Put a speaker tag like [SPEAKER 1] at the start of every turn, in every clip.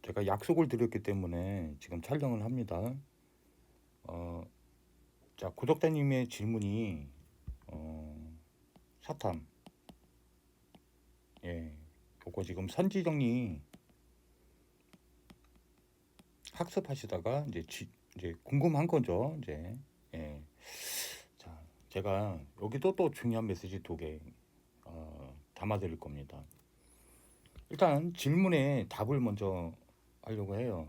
[SPEAKER 1] 제가 약속을 드렸기 때문에 지금 촬영을 합니다. 어, 자, 구독자님의 질문이 사탐, 예, 요거 지금 선지정리 학습하시다가 이제 궁금한 거죠, 이제. 예, 자, 제가 여기도 또 중요한 메시지 두 개 담아드릴 겁니다. 일단 질문에 답을 먼저 하려고 해요.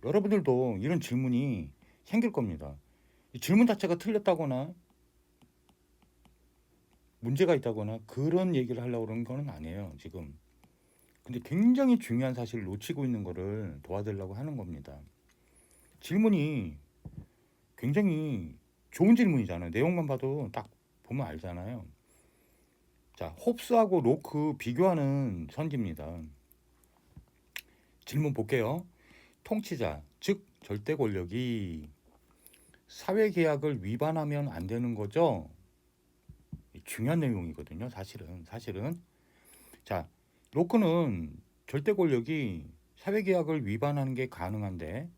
[SPEAKER 1] 여러분들도 이런 질문이 생길 겁니다. 이 질문 자체가 틀렸다거나 문제가 있다거나 그런 얘기를 하려고 그러는 건 아니에요, 지금. 근데 굉장히 중요한 사실을 놓치고 있는 거를 도와드리려고 하는 겁니다. 질문이 굉장히 좋은 질문이잖아요. 내용만 봐도 딱 보면 알잖아요. 자, 홉스하고 로크 비교하는 선지입니다. 질문 볼게요. 통치자, 즉 절대 권력이 사회 계약을 위반하면 안 되는 거죠? 중요한 내용이거든요, 사실은. 자, 로크는 절대 권력이 사회 계약을 위반하는 게 가능한데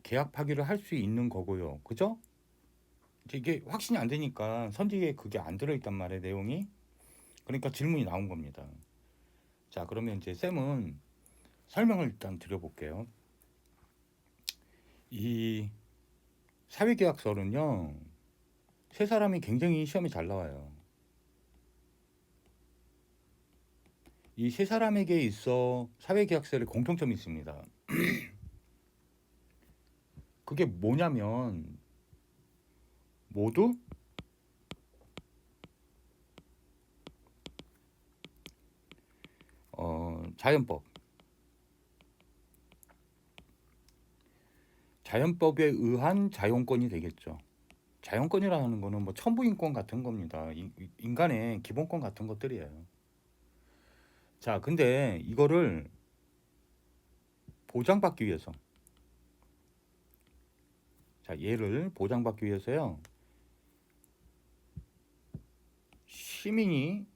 [SPEAKER 1] 계약 파기를 할 수 있는 거고요. 그죠? 이제 이게 확신이 안 되니까 선지에 그게 안 들어있단 말이에요, 내용이. 그러니까 질문이 나온 겁니다. 자, 그러면 이제 쌤은 설명을 일단 드려볼게요. 이 사회계약서는요, 세 사람이 굉장히 시험이 잘 나와요. 이 세 사람에게 있어 사회계약서의 공통점이 있습니다. 그게 뭐냐면 모두 자연법, 자연법에 의한 자용권이 되겠죠. 자연권이라는 거는 뭐 천부인권 같은 겁니다. 인간의 기본권 같은 것들이에요. 자, 근데 이거를 보장받기 위해서, 자, 얘를 보장받기 위해서요, 시민이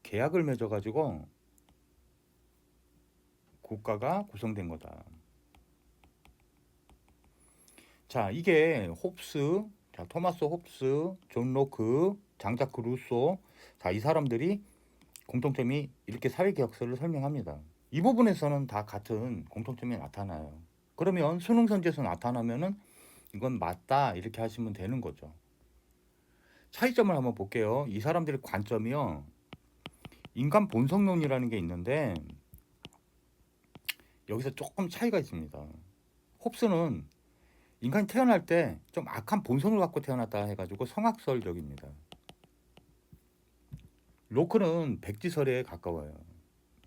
[SPEAKER 1] 계약을 맺어가지고 국가가 구성된 거다. 자, 이게 홉스, 자, 토마스 홉스, 존 로크, 장자크 루소, 자, 이 사람들이 공통점이 이렇게 사회계약서를 설명합니다. 이 부분에서는 다 같은 공통점이 나타나요. 그러면 수능 선지에서 나타나면은 이건 맞다 이렇게 하시면 되는 거죠. 차이점을 한번 볼게요. 이 사람들의 관점이요. 인간 본성론이라는 게 있는데 여기서 조금 차이가 있습니다. 홉스는 인간이 태어날 때 좀 악한 본성을 갖고 태어났다 해가지고 성악설적입니다. 로크는 백지설에 가까워요.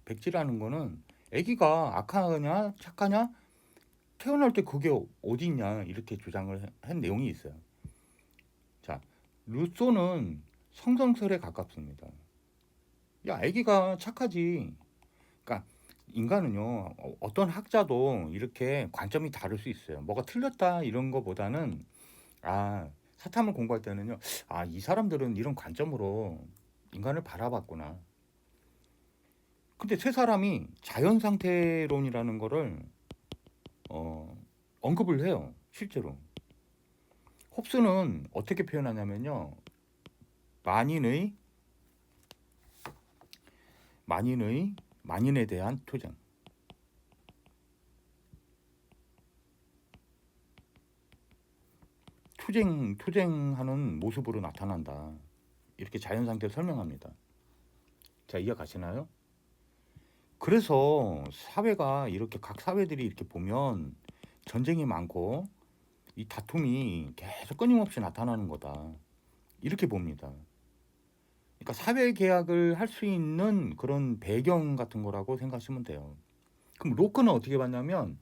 [SPEAKER 1] 백지라는 거는 아기가 악하냐 착하냐 태어날 때 그게 어디 있냐 이렇게 주장을 한 내용이 있어요. 자, 루소는 성성설에 가깝습니다. 야, 아기가 착하지. 그러니까 인간은요, 어떤 학자도 이렇게 관점이 다를 수 있어요. 뭐가 틀렸다 이런 거보다는 사탐을 공부할 때는요, 이 사람들은 이런 관점으로 인간을 바라봤구나. 근데 세 사람이 자연상태론이라는 거를 어, 언급을 해요. 실제로. 홉스는 어떻게 표현하냐면요. 만인의 만인에 대한 투쟁. 투쟁하는 모습으로 나타난다. 이렇게 자연 상태를 설명합니다. 자, 이해 가시나요? 그래서 사회가 이렇게 각 사회들이 이렇게 보면 전쟁이 많고 이 다툼이 계속 끊임없이 나타나는 거다. 이렇게 봅니다. 그러니까 사회 계약을 할 수 있는 그런 배경 같은 거라고 생각하시면 돼요. 그럼 로크는 어떻게 봤냐면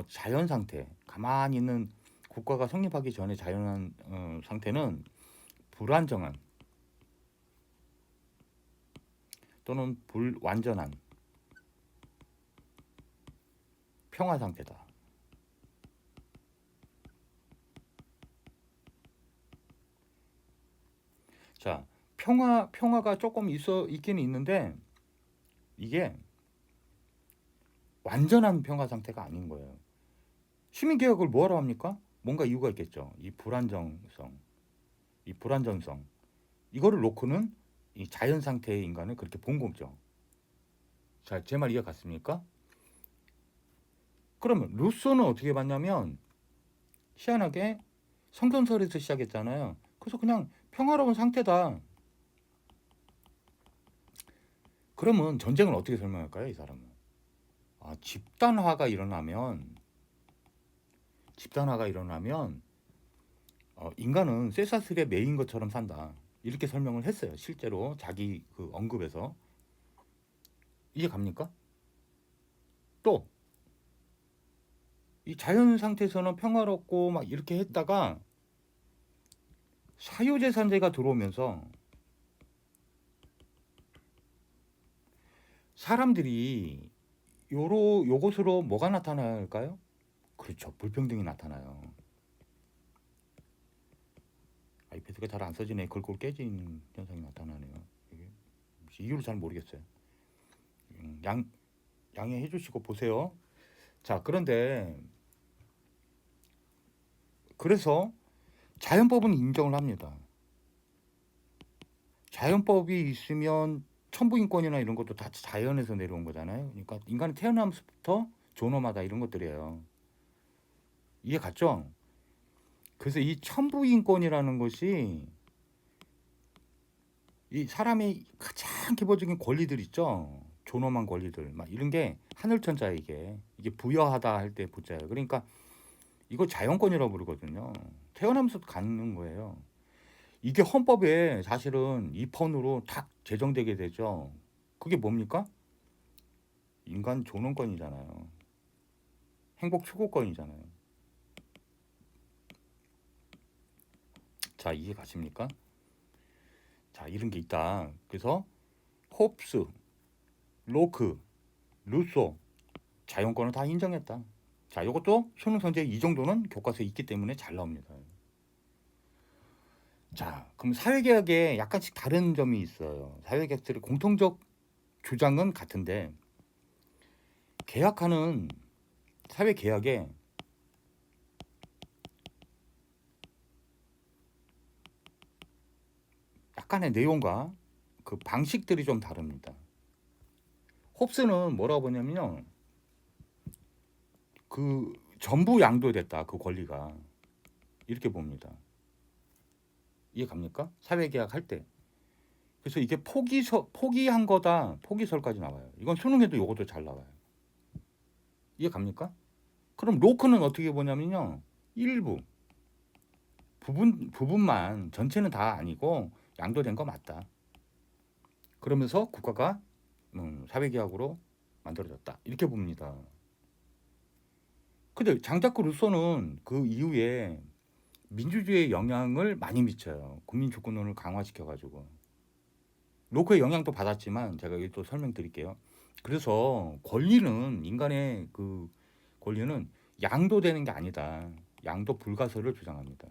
[SPEAKER 1] 자연 상태, 가만히 있는 국가가 성립하기 전에 자연한 상태는 불완전한 또는 불완전한 평화 상태다. 자, 평화가 조금 있기는 있는데 이게 완전한 평화 상태가 아닌 거예요. 시민개혁을 뭐하러 합니까? 뭔가 이유가 있겠죠. 이 불안정성, 이거를 놓고는 이 자연 상태의 인간을 그렇게 본 거죠. 자, 제 말 이해 갔습니까? 그러면 루소는 어떻게 봤냐면 희한하게 성선설에서 시작했잖아요. 그래서 그냥 평화로운 상태다. 그러면 전쟁을 어떻게 설명할까요, 이 사람은? 아, 집단화가 일어나면 인간은 쇠사슬에 매인 것처럼 산다. 이렇게 설명을 했어요. 실제로 자기 그 언급에서. 이해 갑니까? 또 이 자연 상태에서는 평화롭고 막 이렇게 했다가 사유재산제가 들어오면서 사람들이 요것으로 뭐가 나타날까요? 그렇죠. 불평등이 나타나요. 아이패드가 잘 안 써지네. 걸골 깨지는 현상이 나타나네요. 이게 이유를 잘 모르겠어요. 양해해 주시고 보세요. 자, 그래서 자연법은 인정을 합니다. 자연법이 있으면 천부인권이나 이런 것도 다 자연에서 내려온 거잖아요. 그러니까 인간이 태어나면서부터 존엄하다 이런 것들이에요. 이해 갔죠? 그래서 이 천부인권이라는 것이 이 사람의 가장 기본적인 권리들 있죠. 존엄한 권리들 막 이런 게 하늘천자에 이게 부여하다 할 때 부자예요. 그러니까 이거 자연권이라고 부르거든요. 태어나면서 갖는 거예요. 이게 헌법에 사실은 2편으로 딱 제정되게 되죠. 그게 뭡니까? 인간 존엄권이잖아요. 행복 추구권이잖아요. 자, 이해 가십니까? 자, 이런 게 있다. 그래서 홉스, 로크, 루소 자연권을 다 인정했다. 자, 이것도 수능 선제 이 정도는 교과서에 있기 때문에 잘 나옵니다. 자, 그럼 사회계약에 약간씩 다른 점이 있어요. 사회계약들의 공통적 주장은 같은데 계약하는 사회계약에 약간의 내용과 그 방식들이 좀 다릅니다. 홉스는 뭐라고 보냐면요. 그 전부 양도됐다. 그 권리가. 이렇게 봅니다. 이해 갑니까? 사회계약 할 때. 그래서 이게 포기한 거다. 포기설까지 나와요. 이건 수능에도 이것도 잘 나와요. 이해 갑니까? 그럼 로크는 어떻게 보냐면요. 일부 부분만 전체는 다 아니고 양도된 거 맞다. 그러면서 국가가 사회계약으로 만들어졌다. 이렇게 봅니다. 근데 장자크 루소는 그 이후에 민주주의의 영향을 많이 미쳐요. 국민주권론을 강화시켜가지고. 로크의 영향도 받았지만 제가 여기 또 설명드릴게요. 그래서 인간의 그 권리는 양도되는 게 아니다. 양도 불가설을 주장합니다.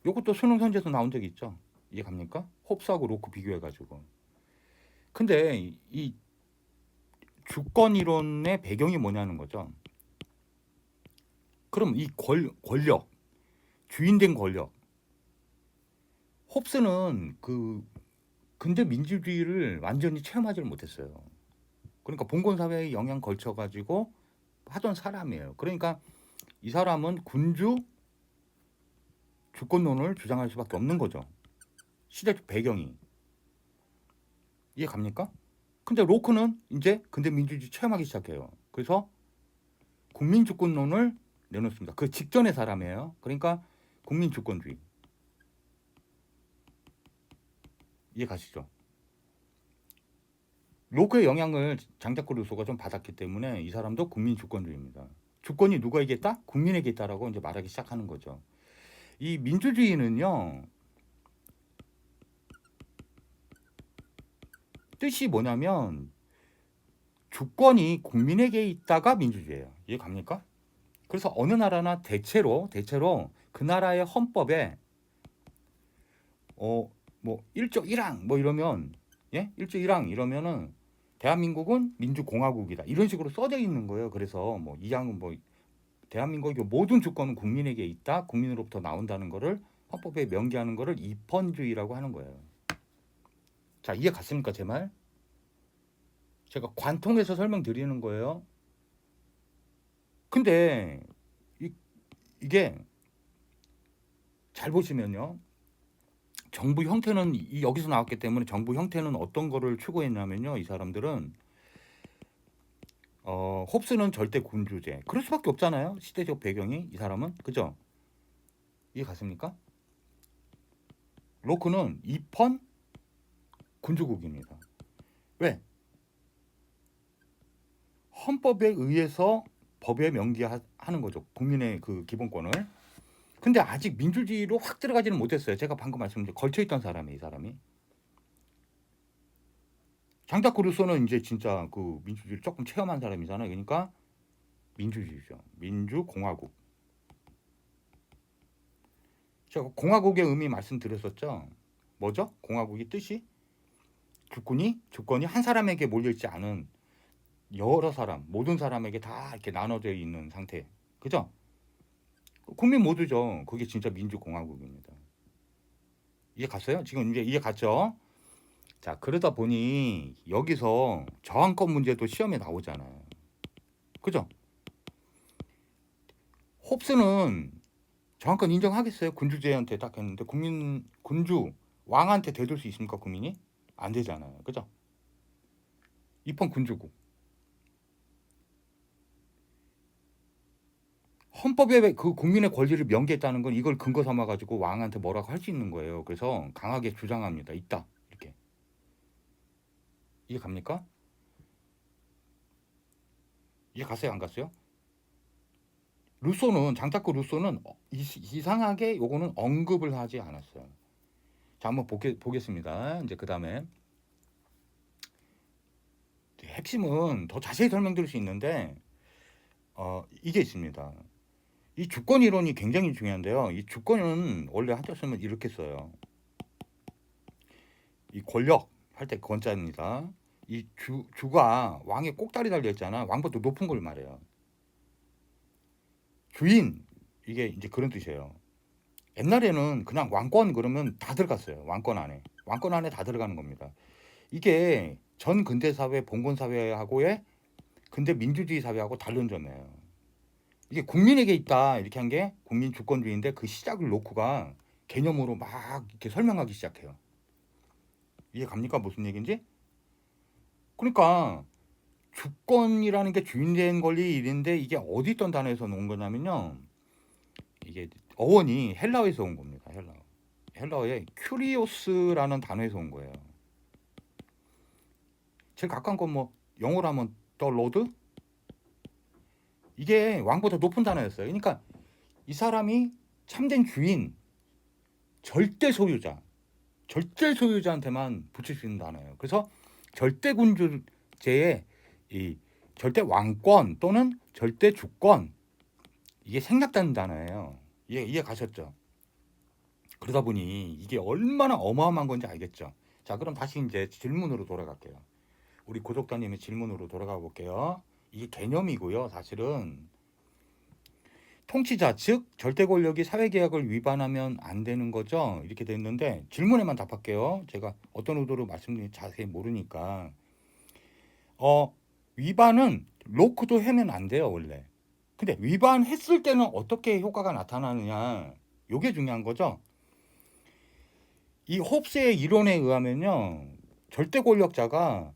[SPEAKER 1] 이것도 수능 선지에서 나온 적이 있죠. 이해 갑니까? 홉스하고 로크 비교해가지고. 근데 이 주권 이론의 배경이 뭐냐는 거죠. 그럼 이 권력, 주인된 권력. 홉스는 그 근대 민주주의를 완전히 체험하지를 못했어요. 그러니까 봉건 사회에 영향 걸쳐 가지고 하던 사람이에요. 그러니까 이 사람은 군주 주권론을 주장할 수밖에 없는 거죠. 시대적 배경이. 이해 갑니까? 근데 로크는 이제 근대 민주주의 체험하기 시작해요. 그래서 국민 주권론을 내놓습니다. 그 직전의 사람이에요. 그러니까 국민 주권주의. 이해 가시죠? 로크의 영향을 장자크 루소가 좀 받았기 때문에 이 사람도 국민 주권주의입니다. 주권이 누구에게 있다? 국민에게 있다라고 이제 말하기 시작하는 거죠. 이 민주주의는요. 뜻이 뭐냐면 주권이 국민에게 있다가 민주주의예요. 이해 갑니까? 그래서 어느 나라나 대체로 그 나라의 헌법에 뭐 1조 1항 뭐 이러면 1조 1항 이러면은 대한민국은 민주공화국이다. 이런 식으로 써져 있는 거예요. 그래서 뭐 이항은 뭐 대한민국의 모든 주권은 국민에게 있다. 국민으로부터 나온다는 거를 헌법에 명기하는 거를 입헌주의라고 하는 거예요. 자, 이해 갔습니까, 제 말? 제가 관통해서 설명드리는 거예요. 근데 이게 잘 보시면요. 정부 형태는 여기서 나왔기 때문에 정부 형태는 어떤 거를 추구했냐면요. 이 사람들은 홉스는 절대 군주제. 그럴 수밖에 없잖아요. 시대적 배경이 이 사람은 그죠? 이해 갔습니까? 로크는 입헌 군주국입니다. 왜? 헌법에 의해서 법에 명기하는 거죠. 국민의 그 기본권을. 근데 아직 민주주의로 확 들어가지는 못했어요. 제가 방금 말씀드린 걸쳐있던 사람이 이 사람이. 장자크 루소는 이제 진짜 그 민주주의를 조금 체험한 사람이잖아요. 그러니까 민주주의죠. 민주공화국. 제가 공화국의 의미 말씀드렸었죠. 뭐죠? 공화국의 뜻이 주권이 한 사람에게 몰려있지 않은 여러 사람, 모든 사람에게 다 이렇게 나눠져 있는 상태. 그죠? 국민 모두죠. 그게 진짜 민주공화국입니다. 이해 갔어요? 지금 이제 이해 갔죠? 자, 그러다 보니 여기서 저항권 문제도 시험에 나오잖아요. 그죠? 홉스는 저항권 인정하겠어요? 군주제한테 딱 했는데 군주 왕한테 대들 수 있습니까? 국민이? 안 되잖아요. 그죠? 입헌 군주국. 헌법에 그 국민의 권리를 명기했다는 건 이걸 근거 삼아 가지고 왕한테 뭐라고 할 수 있는 거예요. 그래서 강하게 주장합니다. 있다. 이렇게. 이해 갑니까? 이해 갔어요? 안 갔어요? 장자크 루소는 이상하게 요거는 언급을 하지 않았어요. 자, 한번 보겠습니다. 이제 그 다음에 핵심은 더 자세히 설명드릴 수 있는데 이게 있습니다. 이 주권 이론이 굉장히 중요한데요. 이 주권은 원래 한자 쓰면 이렇게 써요. 이 권력 할 때 권자입니다. 이 주가 왕의 꼭다리 달려 있잖아. 왕보다 높은 걸 말해요. 주인 이게 이제 그런 뜻이에요. 옛날에는 그냥 왕권 그러면 다 들어갔어요. 왕권 안에 다 들어가는 겁니다. 이게 전 근대 사회 봉건 사회하고의 근대 민주주의 사회하고 다른 점이에요. 이게 국민에게 있다 이렇게 한 게 국민 주권주의인데 그 시작을 로크가 개념으로 막 이렇게 설명하기 시작해요. 이해 갑니까? 무슨 얘기인지? 그러니까 주권이라는 게 주인된 권리 일인데 이게 어디 있던 단어에서 나온 거냐면요. 이게 어원이 헬라어에서 온 겁니다. 헬라어의 큐리오스라는 단어에서 온 거예요. 제일 가까운 건 뭐 영어로 하면 더 로드? 이게 왕보다 높은 단어였어요. 그러니까 이 사람이 참된 주인, 절대 소유자한테만 붙일 수 있는 단어예요. 그래서 절대군주제의 이 절대 왕권 또는 절대 주권 이게 생략되는 단어예요. 이해 가셨죠? 그러다 보니 이게 얼마나 어마어마한 건지 알겠죠? 자, 그럼 다시 이제 질문으로 돌아갈게요. 우리 구독자님의 질문으로 돌아가 볼게요. 이게 개념이고요. 사실은 통치자 즉 절대 권력이 사회계약을 위반하면 안 되는 거죠. 이렇게 됐는데 질문에만 답할게요. 제가 어떤 의도로 말씀드리는지 자세히 모르니까 위반은 로크도 하면 안 돼요 원래. 근데 위반했을 때는 어떻게 효과가 나타나느냐 이게 중요한 거죠. 이 홉스의 이론에 의하면요 절대 권력자가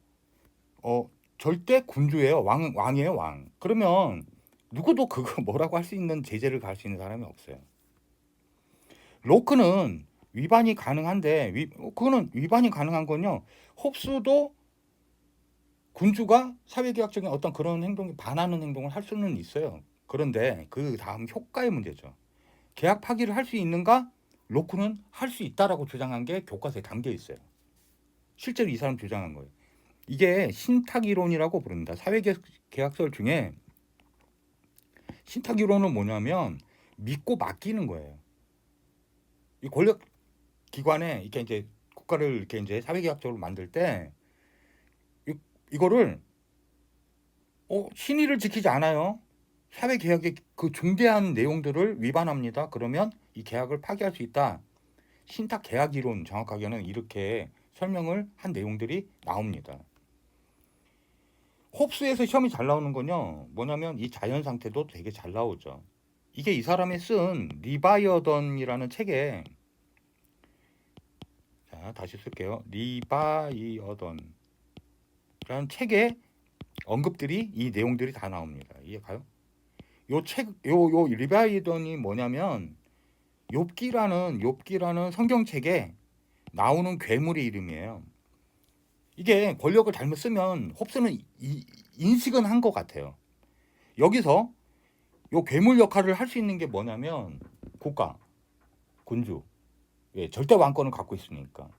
[SPEAKER 1] 절대 군주예요. 왕이에요 왕. 그러면 누구도 그거 뭐라고 할 수 있는 제재를 가할 수 있는 사람이 없어요. 로크는 위반이 가능한데 그거는 위반이 가능한 건요. 홉스도 군주가 사회계약적인 어떤 그런 행동에 반하는 행동을 할 수는 있어요. 그런데 그 다음 효과의 문제죠. 계약 파기를 할 수 있는가? 로크는 할 수 있다라고 주장한 게 교과서에 담겨 있어요. 실제로 이 사람 주장한 거예요. 이게 신탁이론이라고 부릅니다. 사회계약설 중에 신탁이론은 뭐냐면 믿고 맡기는 거예요. 이 권력 기관에 이렇게 이제 국가를 이렇게 이제 사회계약적으로 만들 때 이거를 신의를 지키지 않아요. 사회계약의 그 중대한 내용들을 위반합니다. 그러면 이 계약을 파기할 수 있다. 신탁계약이론 정확하게는 이렇게 설명을 한 내용들이 나옵니다. 홉스에서 시험이 잘 나오는 건요. 뭐냐면 이 자연 상태도 되게 잘 나오죠. 이게 이 사람이 쓴 리바이어던이라는 책에, 자 다시 쓸게요. 리바이어던이라는 책에 언급들이 이 내용들이 다 나옵니다. 이해 가요? 요 리바이던이 뭐냐면 욥기라는 성경책에 나오는 괴물의 이름이에요. 이게 권력을 잘못 쓰면 홉스는 인식은 한 것 같아요. 여기서 요 괴물 역할을 할 수 있는 게 뭐냐면 국가, 군주, 절대 왕권을 갖고 있으니까.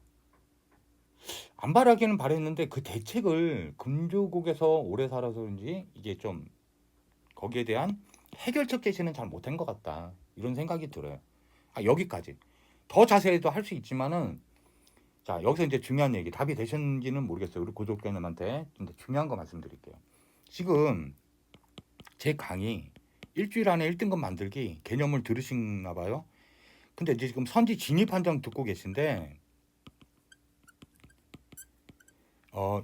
[SPEAKER 1] 안 바라기는 바랬는데 그 대책을 금주국에서 오래 살아서인지 이게 좀 거기에 대한 해결책 제시는 잘 못한 것 같다. 이런 생각이 들어요. 여기까지. 더 자세히도 할 수 있지만은 자 여기서 이제 중요한 얘기 답이 되셨는지는 모르겠어요. 우리 구독자님한테 근데 중요한 거 말씀드릴게요. 지금 제 강의 일주일 안에 1등급 만들기 개념을 들으시나 봐요. 근데 이제 지금 선지 진입 판정 듣고 계신데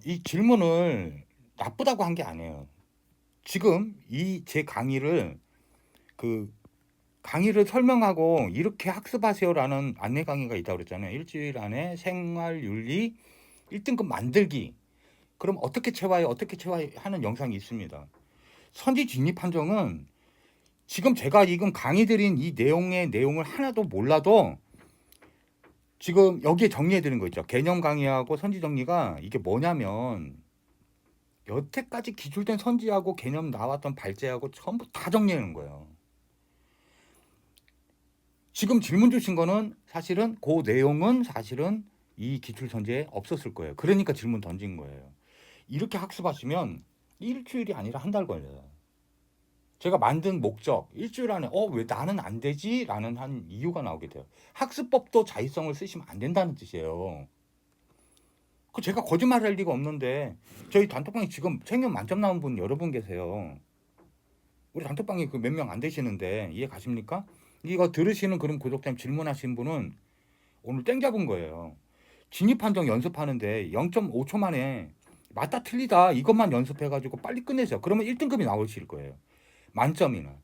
[SPEAKER 1] 이 질문을 나쁘다고 한 게 아니에요. 지금 이 제 강의를 강의를 설명하고 이렇게 학습하세요라는 안내 강의가 있다고 그랬잖아요. 일주일 안에 생활윤리 1등급 만들기. 그럼 어떻게 채워요? 하는 영상이 있습니다. 선지 진입 판정은 지금 제가 지금 강의 드린 이 내용을 하나도 몰라도 지금 여기에 정리해 드린 거 있죠. 개념 강의하고 선지 정리가 이게 뭐냐면 여태까지 기출된 선지하고 개념 나왔던 발제하고 전부 다 정리해 놓은 거예요. 지금 질문 주신 거는 사실은 그 내용은 사실은 이 기출 선지에 없었을 거예요. 그러니까 질문 던진 거예요. 이렇게 학습하시면 일주일이 아니라 한 달 걸려요. 제가 만든 목적 일주일 안에 왜 나는 안 되지? 라는 한 이유가 나오게 돼요. 학습법도 자의성을 쓰시면 안 된다는 뜻이에요. 제가 거짓말할 리가 없는데 저희 단톡방에 지금 생년 만점 나온 분 여러 분 계세요. 우리 단톡방에 그 몇 명 안 되시는데 이해 가십니까? 이거 들으시는 그런 구독자님 질문하신 분은 오늘 땡 잡은 거예요. 진입 판정 연습하는데 0.5초 만에 맞다 틀리다 이것만 연습해가지고 빨리 끝내세요. 그러면 1등급이 나오실 거예요. 만점이나.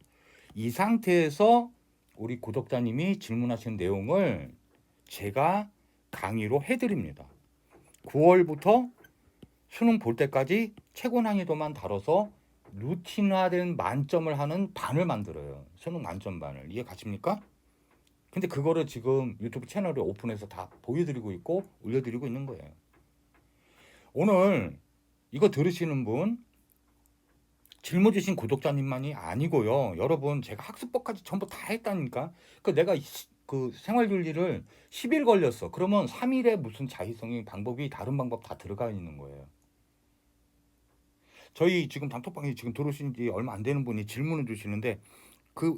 [SPEAKER 1] 이 상태에서 우리 구독자님이 질문하신 내용을 제가 강의로 해드립니다. 9월부터 수능 볼 때까지 최고 난이도만 다뤄서 루틴화된 만점을 하는 반을 만들어요. 수능 만점반을. 이해 가십니까? 근데 그거를 지금 유튜브 채널을 오픈해서 다 보여드리고 있고 올려드리고 있는 거예요. 오늘 이거 들으시는 분 질문 주신 구독자님만이 아니고요. 여러분 제가 학습법까지 전부 다 했다니까. 내가 그 생활윤리를 10일 걸렸어. 그러면 3일에 무슨 자의성이 방법이 다른 방법 다 들어가 있는 거예요. 저희 지금 단톡방에 지금 들어오신 지 얼마 안 되는 분이 질문을 주시는데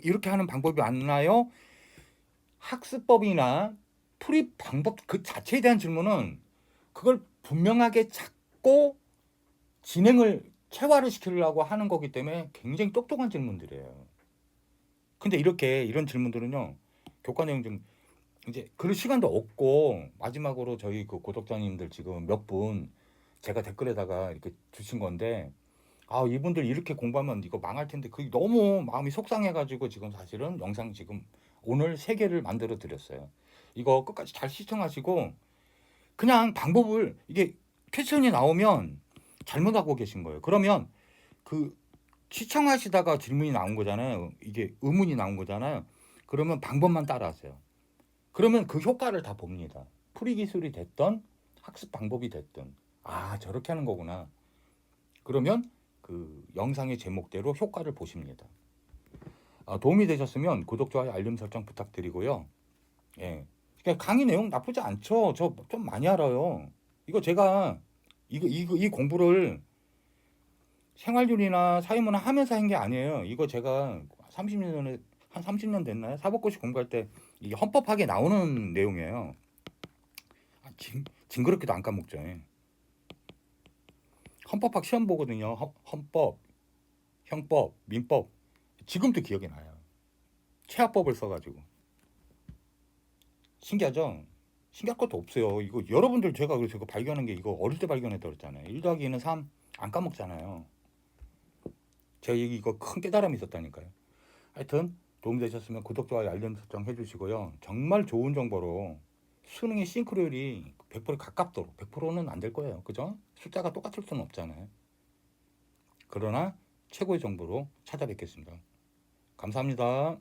[SPEAKER 1] 이렇게 하는 방법이 왔나요? 학습법이나 풀이 방법 그 자체에 대한 질문은 그걸 분명하게 찾고 진행을 체화를 시키려고 하는 거기 때문에 굉장히 똑똑한 질문들이에요. 근데 이런 질문들은요. 교과 내용 좀 이제 그럴 시간도 없고 마지막으로 저희 그 구독자님들 지금 몇 분 제가 댓글에다가 이렇게 주신 건데 이분들 이렇게 공부하면 이거 망할 텐데 그게 너무 마음이 속상해가지고 지금 사실은 영상 지금 오늘 3개를 만들어 드렸어요. 이거 끝까지 잘 시청하시고 그냥 방법을 이게 퀘스천이 나오면 잘못하고 계신 거예요. 그러면 그 시청하시다가 질문이 나온 거잖아요. 이게 의문이 나온 거잖아요. 그러면 방법만 따라하세요. 그러면 그 효과를 다 봅니다. 풀이 기술이 됐던 학습 방법이 됐든 저렇게 하는 거구나. 그러면 그 영상의 제목대로 효과를 보십니다. 도움이 되셨으면 구독, 좋아요, 알림 설정 부탁드리고요. 예. 그러니까 강의 내용 나쁘지 않죠. 저 좀 많이 알아요. 이거 제가 이 공부를 생활윤리나 사회문화 하면서 한 게 아니에요. 이거 제가 30년 전에 한 30년 됐나요? 사법고시 공부할 때 이게 헌법학에 나오는 내용이에요. 징그럽게도 안 까먹죠. 헌법학 시험 보거든요. 헌법, 형법, 민법. 지금도 기억이 나요. 최하법을 써가지고. 신기하죠? 신기할 것도 없어요. 이거 여러분들 제가 그래서 이거 발견한 게 이거 어릴 때 발견했다고 그랬잖아요. 1 더하기 2는 3 안 까먹잖아요. 제가 이거 큰 깨달음이 있었다니까요. 하여튼 도움되셨으면 구독, 좋아요, 알림 설정 해주시고요. 정말 좋은 정보로 수능의 싱크로율이 100%에 가깝도록 100%는 안 될 거예요. 그죠? 숫자가 똑같을 수는 없잖아요. 그러나 최고의 정보로 찾아뵙겠습니다. 감사합니다.